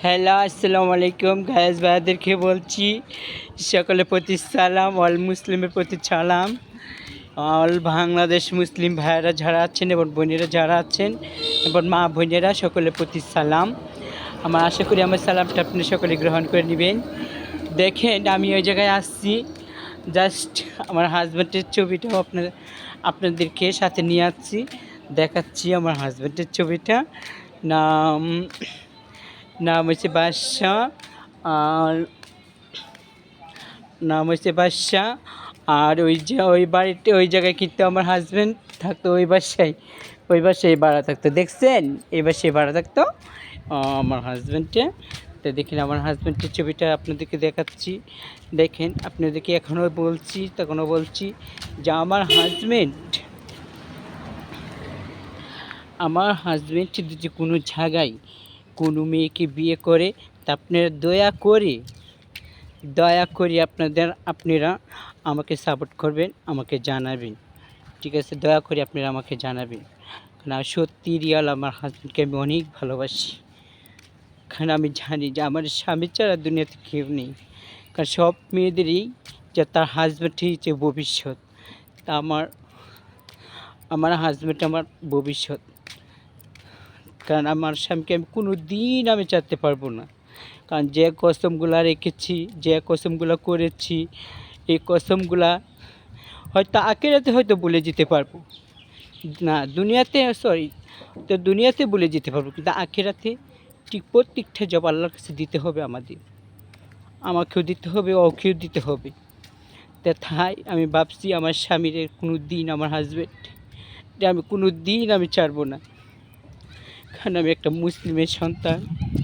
Hello, আসসালামু আলাইকুম guys ভাইয়াদেরকে বলছি সকলের প্রতি সালাম, অল মুসলিমের প্রতি সালাম। অল বাংলাদেশ মুসলিম ভাইয়েরা যারা আছেন এবং বোনেরা যারা আছেন এবং মা বোনেরা সকলের প্রতি সালাম। আমার আশা করি আমার সালামটা আপনি সকলে গ্রহণ করে নেবেন। দেখেন আমি ওই জায়গায় আসছি, জাস্ট আমার হাজব্যান্ডের ছবিটাও আপনাদেরকে সাথে নিয়ে আসছি, দেখাচ্ছি আমার হাজব্যান্ডের ছবিটা। নাম নাম হচ্ছে বাদশাহ, আর নাম হচ্ছে বাদশাহ। আর ওই যে ওই বাড়িতে ওই জায়গায় কিন্তু আমার হাজব্যান্ড থাকতো, ওই বাসায় ভাড়া থাকতো। দেখছেন, এই বাসায় ভাড়া থাকতো আমার হাজব্যান্ডে। তো দেখেন আমার হাজব্যান্ডের ছবিটা আপনাদেরকে দেখাচ্ছি। দেখেন আপনাদেরকে তখনও বলছি যে আমার হাজব্যান্ড যদি কোনো জায়গায় কোনো মেয়েকে বিয়ে করে, তা আপনারা দয়া করে আপনারা আমাকে সাপোর্ট করবেন, আমাকে জানাবেন, ঠিক আছে? দয়া করে আপনারা আমাকে জানাবেন, কারণ সত্যি রিয়াল আমার হাজব্যান্ডকে আমি অনেক ভালোবাসি। কারণ আমি জানি যে আমার স্বামী ছাড়া দুনিয়াতে কেউ নেই। কারণ সব মেয়েদেরই যে তার হাজব্যান্ডই যে ভবিষ্যৎ, তা আমার হাজব্যান্ড আমার ভবিষ্যৎ। কারণ আমার স্বামীকে আমি কোনো দিন আমি চাইতে পারবো না। কারণ যে কসমগুলো রেখেছি, যে কসমগুলো করেছি, এই কসমগুলা হয়তো আখিরাতে হয়তো ভুলে যেতে পারবো না, দুনিয়াতে ভুলে যেতে পারবো, কিন্তু আখিরাতে ঠিক প্রত্যেকটা জব আল্লাহর কাছে দিতে হবে। আমাকেও দিতে হবে, ওকেও দিতে হবে। তাই আমি ভাবছি আমার স্বামীর কোনো দিন, আমার হাজব্যান্ড আমি কোনো দিন আমি ছাড়বো না, কারণ আমি একটা মুসলিমের সন্তান।